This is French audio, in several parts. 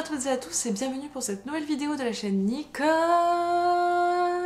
à toutes et à tous et bienvenue pour cette nouvelle vidéo de la chaîne Nicole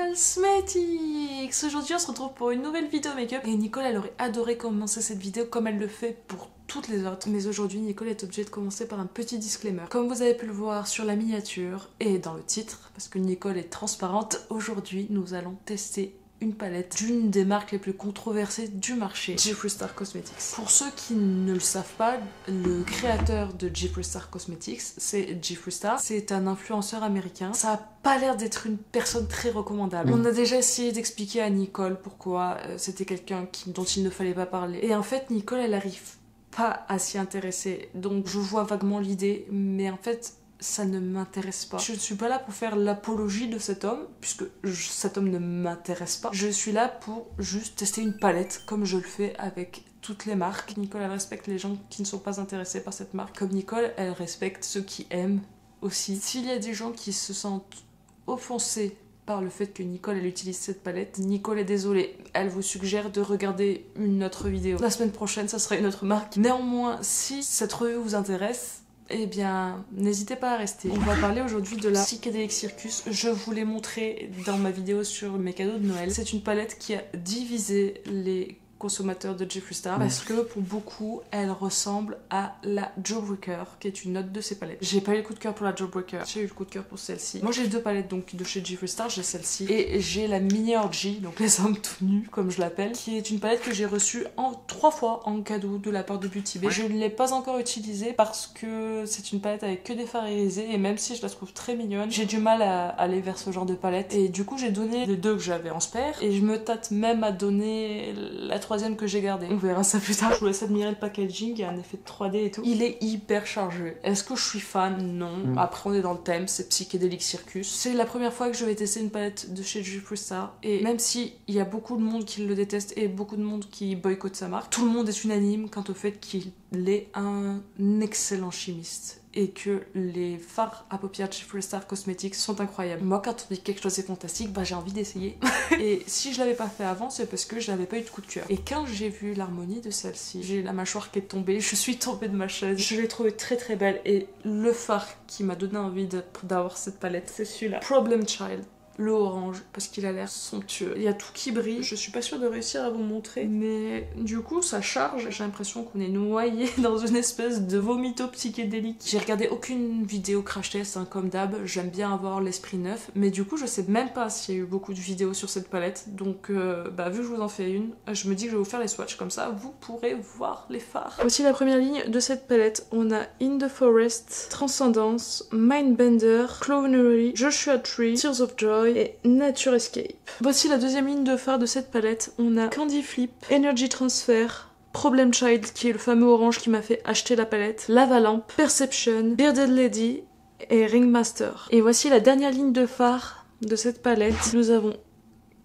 Cosmetics. Aujourd'hui on se retrouve pour une nouvelle vidéo make-up et Nicole elle aurait adoré commencer cette vidéo comme elle le fait pour toutes les autres. Mais aujourd'hui Nicole est obligée de commencer par un petit disclaimer. Comme vous avez pu le voir sur la miniature et dans le titre, parce que Nicole est transparente, aujourd'hui nous allons tester une palette d'une des marques les plus controversées du marché, Jeffree Star Cosmetics. Pour ceux qui ne le savent pas, le créateur de Jeffree Star Cosmetics, c'est Jeffree Star. C'est un influenceur américain. Ça a pas l'air d'être une personne très recommandable. On a déjà essayé d'expliquer à Nicole pourquoi c'était quelqu'un dont il ne fallait pas parler. Et en fait, Nicole, elle arrive pas à s'y intéresser. Donc je vois vaguement l'idée, mais en fait, ça ne m'intéresse pas. Je ne suis pas là pour faire l'apologie de cet homme, puisque cet homme ne m'intéresse pas. Je suis là pour juste tester une palette, comme je le fais avec toutes les marques. Nicole, elle respecte les gens qui ne sont pas intéressés par cette marque. Comme Nicole, elle respecte ceux qui aiment aussi. S'il y a des gens qui se sentent offensés par le fait que Nicole elle utilise cette palette, Nicole est désolée, elle vous suggère de regarder une autre vidéo. La semaine prochaine, ça sera une autre marque. Néanmoins, si cette revue vous intéresse, eh bien, n'hésitez pas à rester. On va parler aujourd'hui de la Psychedelic Circus. Je vous l'ai montré dans ma vidéo sur mes cadeaux de Noël. C'est une palette qui a divisé les consommateurs de Jeffree Star parce que pour beaucoup elle ressemble à la Jawbreaker qui est une autre de ces palettes. J'ai pas eu le coup de cœur pour la Jawbreaker, j'ai eu le coup de cœur pour celle-ci. Moi j'ai deux palettes donc de chez Jeffree Star, j'ai celle-ci et j'ai la Mini Orgy, donc les hommes tout nus comme je l'appelle, qui est une palette que j'ai reçue en 3 fois en cadeau de la part de Beauty Bay. Je ne l'ai pas encore utilisée parce que c'est une palette avec que des fards irisés et même si je la trouve très mignonne, j'ai du mal à aller vers ce genre de palette et du coup j'ai donné les deux que j'avais en spare et je me tâte même à donner la troisième que j'ai gardée. On verra ça plus tard. Je vous laisse admirer le packaging, il y a un effet de 3D et tout. Il est hyper chargé. Est-ce que je suis fan? Non. Après on est dans le thème, c'est Psychedelic Circus. C'est la première fois que je vais tester une palette de chez Jeffree Star et même si il y a beaucoup de monde qui le déteste et beaucoup de monde qui boycotte sa marque, tout le monde est unanime quant au fait qu'il est un excellent chimiste et que les fards à paupières de Jeffree Star Cosmetics sont incroyables. Moi, quand on dit quelque chose est fantastique, bah j'ai envie d'essayer. Et si je l'avais pas fait avant, c'est parce que je n'avais pas eu de coup de cœur. Et quand j'ai vu l'harmonie de celle-ci, j'ai la mâchoire qui est tombée, je suis tombée de ma chaise. Je l'ai trouvée très très belle et le fard qui m'a donné envie d'avoir cette palette, c'est celui-là. Problem Child. Le orange, parce qu'il a l'air somptueux. Il y a tout qui brille. Je suis pas sûre de réussir à vous montrer, mais du coup ça charge. J'ai l'impression qu'on est noyé dans une espèce de vomito psychédélique. J'ai regardé aucune vidéo crash test, hein, comme d'hab. J'aime bien avoir l'esprit neuf, mais du coup je sais même pas s'il y a eu beaucoup de vidéos sur cette palette. Donc bah vu que je vous en fais une, je me dis que je vais vous faire les swatchs, comme ça vous pourrez voir les fards. Voici la première ligne de cette palette. On a In the Forest, Transcendence, Mindbender, Clownery, Joshua Tree, Tears of Joy et Nature Escape. Voici la deuxième ligne de phare de cette palette. On a Candy Flip, Energy Transfer, Problem Child qui est le fameux orange qui m'a fait acheter la palette, Lava Lamp, Perception, Bearded Lady et Ringmaster. Et voici la dernière ligne de phare de cette palette. Nous avons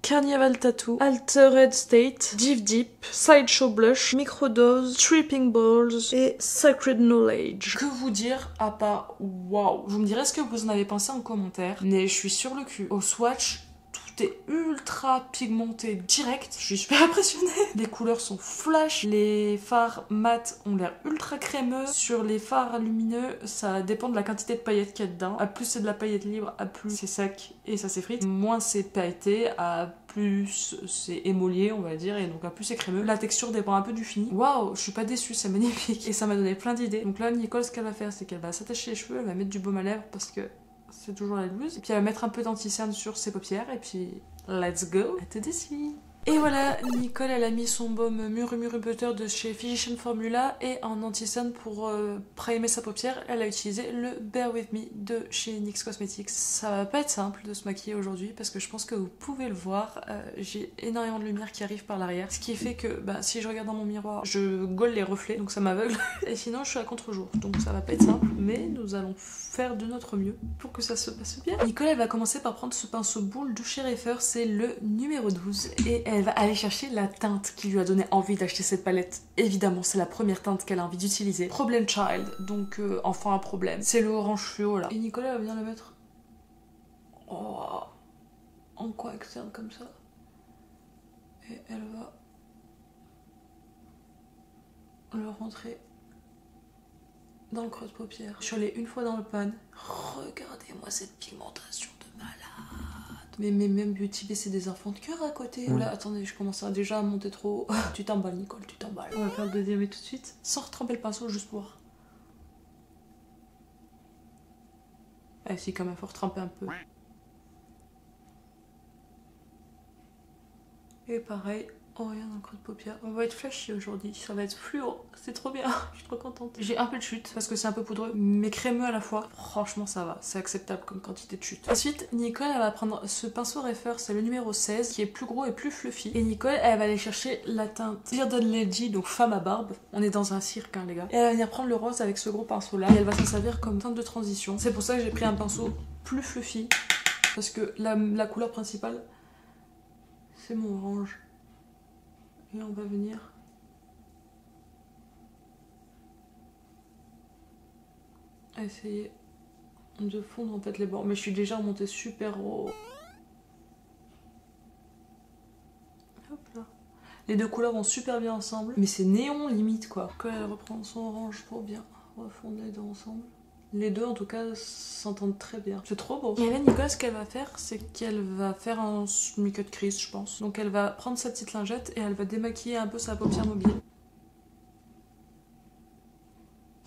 Carnival Tattoo, Altered State, Div Deep, Sideshow Blush, Microdose, Tripping Balls et Sacred Knowledge. Que vous dire à part waouh? Vous me direz ce que vous en avez pensé en commentaire, mais je suis sur le cul. Au swatch, tout est ultra pigmenté direct, je suis super impressionnée. Les couleurs sont flash, les fards mat ont l'air ultra crémeux. Sur les fards lumineux, ça dépend de la quantité de paillettes qu'il y a dedans. À plus c'est de la paillette libre, à plus c'est sec et ça s'effrite. Moins c'est pailleté, à plus c'est émolié on va dire, et donc à plus c'est crémeux. La texture dépend un peu du fini. Waouh, je suis pas déçue, c'est magnifique. Et ça m'a donné plein d'idées. Donc là, Nicole, ce qu'elle va faire, c'est qu'elle va s'attacher les cheveux, elle va mettre du baume à lèvres parce que c'est toujours la loose. Et puis elle va mettre un peu d'anti-cerne sur ses paupières et puis let's go, elle te dessine. Et voilà, Nicole elle a mis son baume Muru Muru Butter de chez Physician Formula et en anti-cerne pour primer sa paupière, elle a utilisé le Bear With Me de chez NYX Cosmetics. Ça va pas être simple de se maquiller aujourd'hui parce que je pense que vous pouvez le voir, j'ai énormément de lumière qui arrive par l'arrière, ce qui fait que bah, si je regarde dans mon miroir, je gaule les reflets, donc ça m'aveugle. Et sinon je suis à contre-jour, donc ça va pas être simple, mais nous allons faire de notre mieux pour que ça se passe bien. Nicole elle va commencer par prendre ce pinceau boule de chez Reifer, c'est le numéro 12, et elle va aller chercher la teinte qui lui a donné envie d'acheter cette palette. Évidemment, c'est la première teinte qu'elle a envie d'utiliser. Problem Child, donc enfant à problème. C'est le orange fluo là. Et Nicolas va venir le mettre en coin externe comme ça. Et elle va le rentrer dans le creux de paupière. Je suis allée une fois dans le pan. Regardez-moi cette pigmentation de malade. Mais même Beauty B, c'est des enfants de cœur à côté. Oula, attendez, je commence déjà à monter trop haut. Tu t'emballes, Nicole, tu t'emballes. On va faire le deuxième tout de suite, sans retremper le pinceau, juste pour voir. Ah si, quand même, faut retremper un peu. Et pareil, oh rien dans le creux de paupière. On va être flashy aujourd'hui, ça va être fluo, c'est trop bien, je suis trop contente. J'ai un peu de chute parce que c'est un peu poudreux, mais crémeux à la fois. Franchement ça va, c'est acceptable comme quantité de chute. Ensuite, Nicole elle va prendre ce pinceau Refer, c'est le numéro 16, qui est plus gros et plus fluffy. Et Nicole elle va aller chercher la teinte Bearded Lady, donc femme à barbe. On est dans un cirque hein les gars. Et elle va venir prendre le rose avec ce gros pinceau là, et elle va s'en servir comme teinte de transition. C'est pour ça que j'ai pris un pinceau plus fluffy, parce que la couleur principale, c'est mon orange. Et on va venir essayer de fondre en fait les bords. Mais je suis déjà remontée super haut. Hop là. Les deux couleurs vont super bien ensemble. Mais c'est néon limite quoi. Quand elle reprend son orange pour bien refondre les deux ensemble. Les deux en tout cas s'entendent très bien. C'est trop beau. Et là Nicole ce qu'elle va faire c'est qu'elle va faire un semi-cut crease je pense. Donc elle va prendre sa petite lingette et elle va démaquiller un peu sa paupière mobile.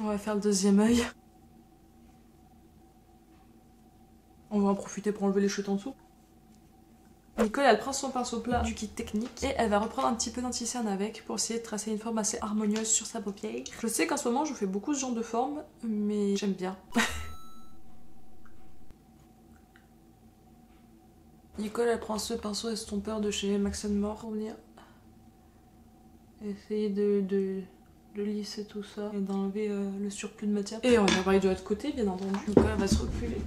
On va faire le deuxième œil. On va en profiter pour enlever les chutes en dessous. Nicole elle prend son pinceau plat du kit technique et elle va reprendre un petit peu d'anti-cerne avec pour essayer de tracer une forme assez harmonieuse sur sa paupière. Je sais qu'en ce moment je fais beaucoup ce genre de forme mais j'aime bien. Nicole elle prend ce pinceau estompeur de chez Max & More pour venir essayer de lisser tout ça et d'enlever le surplus de matière. Et on va parler de l'autre côté bien entendu. Nicole elle va se reculer.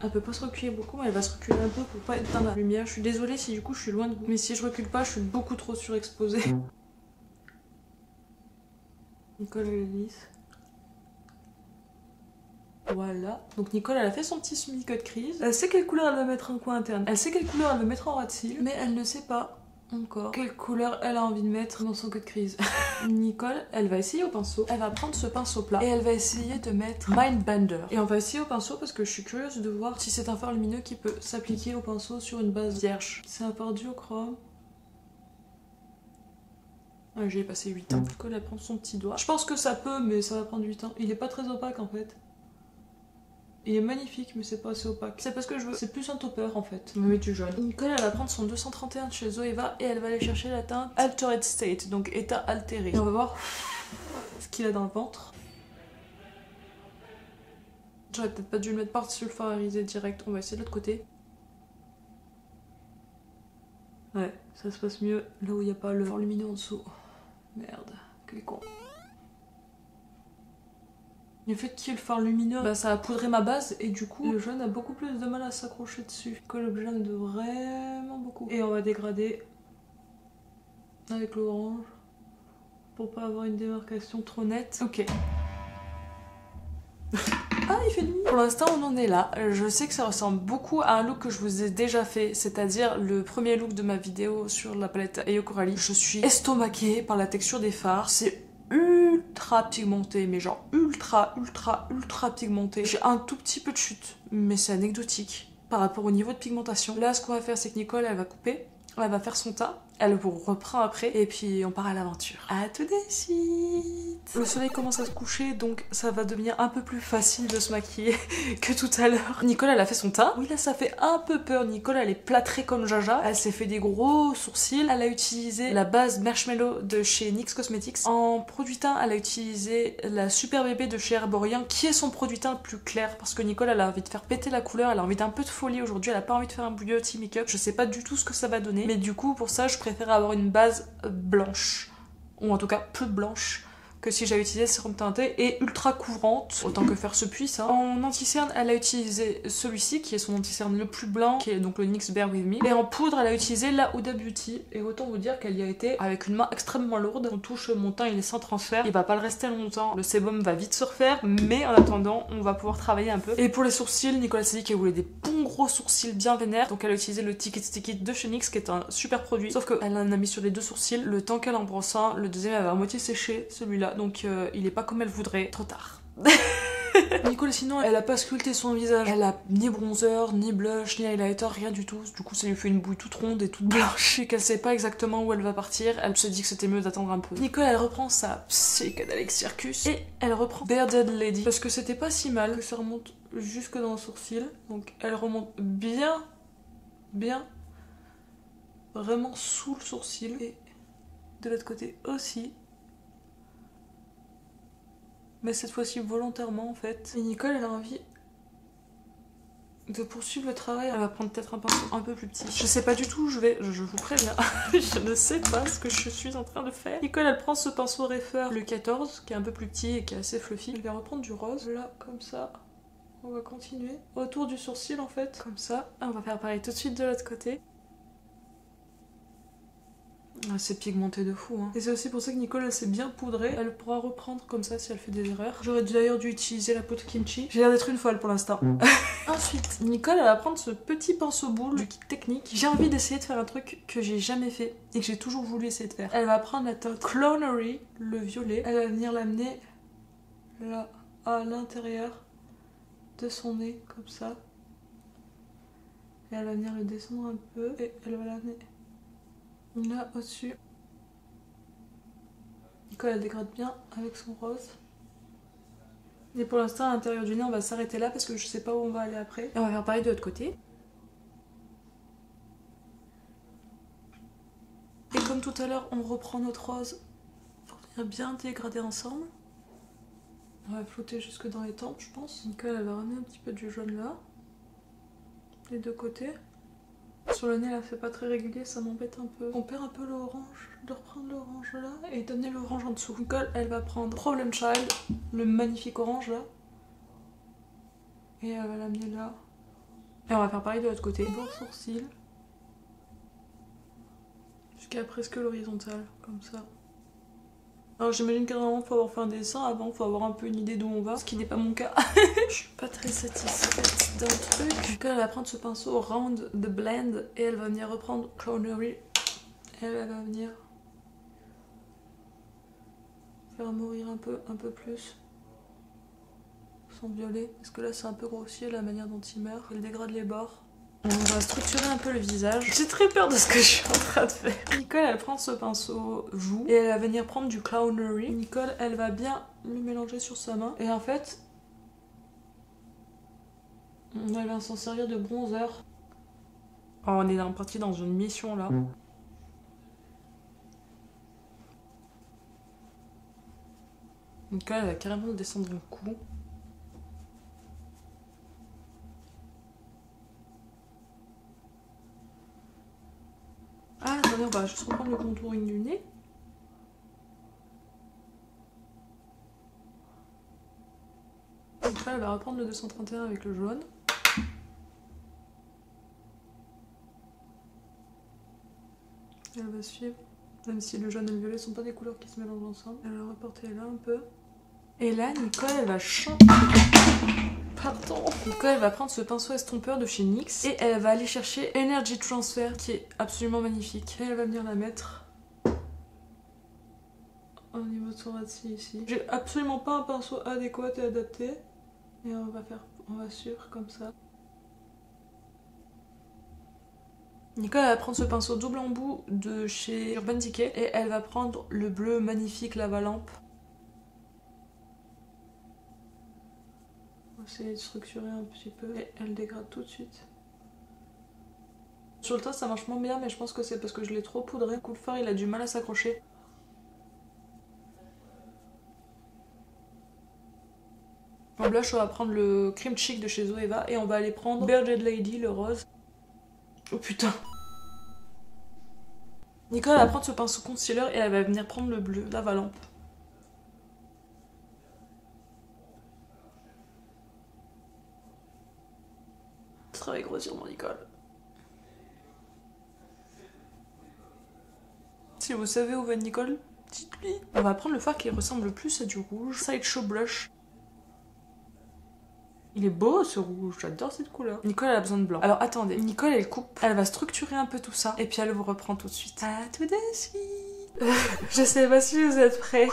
Elle peut pas se reculer beaucoup mais elle va se reculer un peu pour pas être dans la lumière. Je suis désolée si du coup je suis loin de vous. Mais si je recule pas je suis beaucoup trop surexposée. Nicole elle lisse. Voilà. Donc Nicole elle a fait son petit semi-cut crease. Elle sait quelle couleur elle va mettre en coin interne. Elle sait quelle couleur elle va mettre en ras de cils. Mais elle ne sait pas encore quelle couleur elle a envie de mettre dans son cut crease. Nicole elle va essayer au pinceau. Elle va prendre ce pinceau plat et elle va essayer de mettre Mindbender. Et on va essayer au pinceau parce que je suis curieuse de voir si c'est un fard lumineux qui peut s'appliquer au pinceau sur une base vierge. C'est un fard duochrome. Ouais, j'y ai passé 8 ans. Nicole elle prend son petit doigt. Je pense que ça peut mais ça va prendre 8 ans. Il est pas très opaque en fait. Il est magnifique, mais c'est pas assez opaque. C'est parce que je veux. C'est plus un topper en fait. Mais tu jaune. Nicole, elle va prendre son 231 de chez Zoeva et elle va aller chercher la teinte Altered State, donc état altéré. Et on va voir ce qu'il a dans le ventre. J'aurais peut-être pas dû le mettre par-dessus le fard irisé direct. On va essayer de l'autre côté. Ouais, ça se passe mieux là où il n'y a pas le fard lumineux en dessous. Merde, quel con. Le fait qu'il y ait le fard lumineux, bah, ça a poudré ma base et du coup le jaune a beaucoup plus de mal à s'accrocher dessus que le jaune de vraiment beaucoup. Et on va dégrader avec l'orange pour pas avoir une démarcation trop nette. Ok. Ah, il fait nuit. Pour l'instant on en est là. Je sais que ça ressemble beaucoup à un look que je vous ai déjà fait, c'est-à-dire le premier look de ma vidéo sur la palette Ayo Coralie. Je suis estomaquée par la texture des fards. C'est ultra pigmenté, mais genre ultra pigmenté. J'ai un tout petit peu de chute, mais c'est anecdotique par rapport au niveau de pigmentation. Là, ce qu'on va faire, c'est que Nicole, elle va couper, elle va faire son tas, elle vous reprend après, et puis on part à l'aventure. À tout de suite. Le soleil commence à se coucher, donc ça va devenir un peu plus facile de se maquiller que tout à l'heure. Nicole, elle a fait son teint. Oui, là, ça fait un peu peur. Nicole, elle est plâtrée comme Jaja. Elle s'est fait des gros sourcils. Elle a utilisé la base Marshmallow de chez NYX Cosmetics. En produit teint, elle a utilisé la Super Bébé de chez Herborian, qui est son produit teint le plus clair, parce que Nicole, elle a envie de faire péter la couleur. Elle a envie d'un peu de folie aujourd'hui. Elle a pas envie de faire un beauty make-up. Je sais pas du tout ce que ça va donner, mais du coup, pour ça, je préfère avoir une base blanche, ou en tout cas peu blanche, que si j'avais utilisé sérum teinté, et ultra couvrante, autant que faire se puisse. Hein. En anti-cerne, elle a utilisé celui-ci, qui est son anti-cerne le plus blanc, qui est donc le NYX Bear With Me. Et en poudre, elle a utilisé la Huda Beauty, et autant vous dire qu'elle y a été avec une main extrêmement lourde. On touche mon teint, il est sans transfert, il va pas le rester longtemps, le sébum va vite se refaire, mais en attendant, on va pouvoir travailler un peu. Et pour les sourcils, Nicolas s'est dit qu'elle voulait des bons gros sourcils bien vénères, donc elle a utilisé le Ticket Sticky de chez NYX, qui est un super produit, sauf qu'elle en a mis sur les deux sourcils, le temps qu'elle en brosse un, le deuxième elle va à moitié sécher, celui-là, donc il est pas comme elle voudrait, trop tard. Nicole sinon elle a pas sculpté son visage. Elle a ni bronzer, ni blush, ni highlighter, rien du tout. Du coup ça lui fait une bouille toute ronde et toute blanche. Et qu'elle sait pas exactement où elle va partir, elle se dit que c'était mieux d'attendre un peu. Nicole elle reprend sa psychedelic circus et elle reprend Bearded Lady. Parce que c'était pas si mal, que ça remonte jusque dans le sourcil. Donc elle remonte bien, vraiment sous le sourcil. Et de l'autre côté aussi. Mais cette fois-ci volontairement en fait. Et Nicole elle a envie de poursuivre le travail. Elle va prendre peut-être un pinceau un peu plus petit. Je sais pas du tout où je vais, je vous préviens. Je ne sais pas ce que je suis en train de faire. Nicole elle prend ce pinceau Refer, le 14, qui est un peu plus petit et qui est assez fluffy. Elle va reprendre du rose, là comme ça. On va continuer autour du sourcil en fait, comme ça. On va faire pareil tout de suite de l'autre côté. Ah, c'est pigmenté de fou hein. Et c'est aussi pour ça que Nicole elle s'est bien poudrée. Elle pourra reprendre comme ça si elle fait des erreurs. J'aurais d'ailleurs dû utiliser la poudre kimchi. J'ai l'air d'être une folle pour l'instant. Ensuite, Nicole elle va prendre ce petit pinceau boule du kit technique. J'ai envie d'essayer de faire un truc que j'ai jamais fait et que j'ai toujours voulu essayer de faire. Elle va prendre la teinte Clownery, le violet. Elle va venir l'amener là à l'intérieur de son nez comme ça. Et elle va venir le descendre un peu et elle va l'amener là au-dessus. Nicole elle dégrade bien avec son rose. Et pour l'instant à l'intérieur du nez on va s'arrêter là parce que je sais pas où on va aller après. Et on va faire pareil de l'autre côté. Et comme tout à l'heure on reprend notre rose pour venir bien dégrader ensemble. On va flotter jusque dans les tempes je pense. Nicole elle va ramener un petit peu du jaune là. Les deux côtés. Sur le nez là c'est pas très régulier, ça m'embête un peu. On perd un peu l'orange, de reprendre l'orange là et d'amener l'orange en dessous. Nicole elle va prendre Problem Child, le magnifique orange là. Et elle va l'amener là. Et on va faire pareil de l'autre côté. Bord sourcil. Jusqu'à presque l'horizontale, comme ça. Alors j'imagine qu'à un moment faut avoir fait un dessin, avant faut avoir un peu une idée d'où on va, ce qui n'est pas mon cas. Je suis pas très satisfaite d'un truc. Donc elle va prendre ce pinceau Round the Blend et elle va venir reprendre Clownery. Elle va venir faire mourir un peu plus son violet, parce que là c'est un peu grossier la manière dont il meurt. Elle dégrade les bords. On va structurer un peu le visage. J'ai très peur de ce que je suis en train de faire. Nicole elle prend ce pinceau joue et elle va venir prendre du Clownery. Nicole elle va bien le mélanger sur sa main et en fait elle va s'en servir de bronzer. Oh, on est parti dans une mission là. Nicole elle va carrément descendre un coup. Ah, attendez, on va juste reprendre le contouring du nez. Donc là, elle va reprendre le 231 avec le jaune. Elle va suivre, même si le jaune et le violet sont pas des couleurs qui se mélangent ensemble. Elle va reporter là un peu. Et là, Nicole, elle va changer. Pardon. Nicole, elle va prendre ce pinceau estompeur de chez NYX et elle va aller chercher Energy Transfer qui est absolument magnifique. Et elle va venir la mettre au niveau de son ras de cils ici. J'ai absolument pas un pinceau adéquat et adapté. Et on va suivre comme ça. Nicole elle va prendre ce pinceau double embout de chez Urban Decay et elle va prendre le bleu magnifique Lava Lampe. On va essayer de structurer un petit peu et elle dégrade tout de suite. Sur le teint ça marche moins bien mais je pense que c'est parce que je l'ai trop poudré. Le coup de fard il a du mal à s'accrocher. En blush on va prendre le Cream Chic de chez Zoeva et on va aller prendre Bearded Lady le rose. Oh putain. Nicole va prendre ce pinceau concealer et elle va venir prendre le bleu Lava Lampe. Travaille grossièrement Nicole. Si vous savez où va Nicole, dites-lui. On va prendre le fard qui ressemble le plus à du rouge. Sideshow Blush. Il est beau ce rouge, j'adore cette couleur. Nicole elle a besoin de blanc. Alors attendez, Nicole elle coupe, elle va structurer un peu tout ça et puis elle vous reprend tout de suite. À tout de suite. Je sais pas si vous êtes prêts.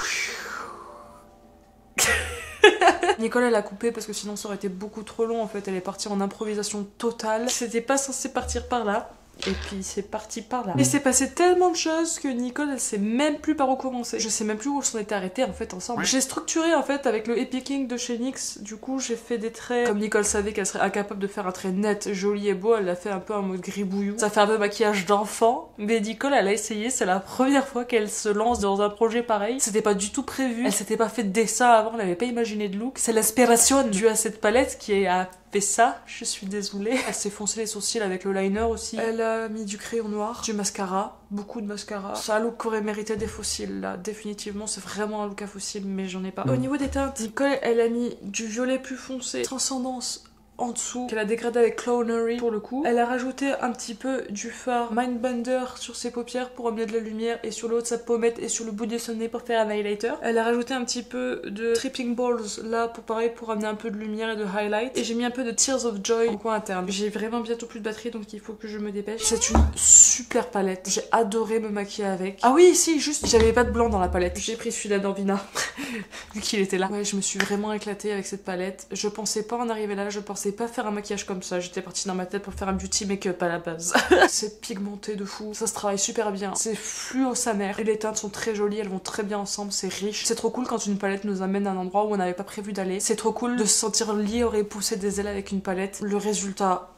Nicole elle a coupé parce que sinon ça aurait été beaucoup trop long en fait, elle est partie en improvisation totale. C'était pas censé partir par là. Et puis c'est parti par là. Il s'est passé tellement de choses que Nicole elle sait même plus par où commencer. Je sais même plus où on s'en était arrêté en fait ensemble. J'ai structuré en fait avec le Epic Ink de chez NYX. Du coup j'ai fait des traits. Comme Nicole savait qu'elle serait incapable de faire un trait net, joli et beau, elle l'a fait un peu en mode gribouillon. Ça fait un peu maquillage d'enfant. Mais Nicole elle a essayé, c'est la première fois qu'elle se lance dans un projet pareil. C'était pas du tout prévu. Elle s'était pas fait de dessin avant, elle n'avait pas imaginé de look. C'est l'inspiration due à cette palette qui a fait ça, je suis désolée. Elle s'est foncé les sourcils avec le liner aussi. Elle a mis du crayon noir, du mascara, beaucoup de mascara. C'est un look qui aurait mérité des fossiles là, définitivement c'est vraiment un look à fossiles mais j'en ai pas. Au niveau des teintes, Nicole elle a mis du violet plus foncé, Transcendance en dessous, qu'elle a dégradé avec Clownery pour le coup. Elle a rajouté un petit peu du fard Mindbender sur ses paupières pour amener de la lumière et sur le haut de sa pommette et sur le bout de son nez pour faire un highlighter. Elle a rajouté un petit peu de Tripping Balls là pour pareil pour amener un peu de lumière et de highlight. Et j'ai mis un peu de Tears of Joy en coin interne. J'ai vraiment bientôt plus de batterie donc il faut que je me dépêche. C'est une super palette. J'ai adoré me maquiller avec. Ah oui si juste j'avais pas de blanc dans la palette. J'ai pris celui-là d'Orvina vu qu'il était là. Ouais je me suis vraiment éclatée avec cette palette. Je pensais pas en arriver là, je pensais pas faire un maquillage comme ça, j'étais partie dans ma tête pour faire un beauty make-up à la base. C'est pigmenté de fou, ça se travaille super bien, c'est fluo sa mère, et les teintes sont très jolies, elles vont très bien ensemble, c'est riche. C'est trop cool quand une palette nous amène à un endroit où on n'avait pas prévu d'aller, c'est trop cool de se sentir libre et pousser des ailes avec une palette. Le résultat,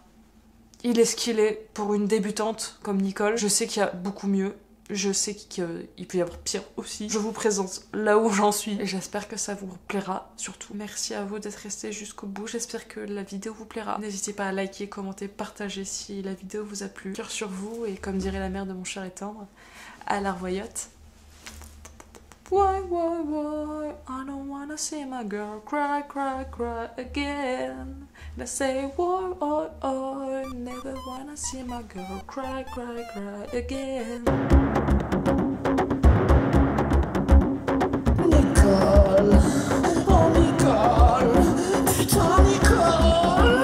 il est ce qu'il est pour une débutante comme Nicole. Je sais qu'il y a beaucoup mieux. Je sais qu'il peut y avoir pire aussi. Je vous présente là où j'en suis et j'espère que ça vous plaira. Surtout, merci à vous d'être restés jusqu'au bout. J'espère que la vidéo vous plaira. N'hésitez pas à liker, commenter, partager si la vidéo vous a plu. Cœur sur vous et comme dirait la mère de mon cher et tendre, à la revoyote. Why, I don't wanna see my girl cry, cry, cry again. They say, why, never wanna see my girl cry, cry, cry again. Nicole, oh Nicole, putain Nicole.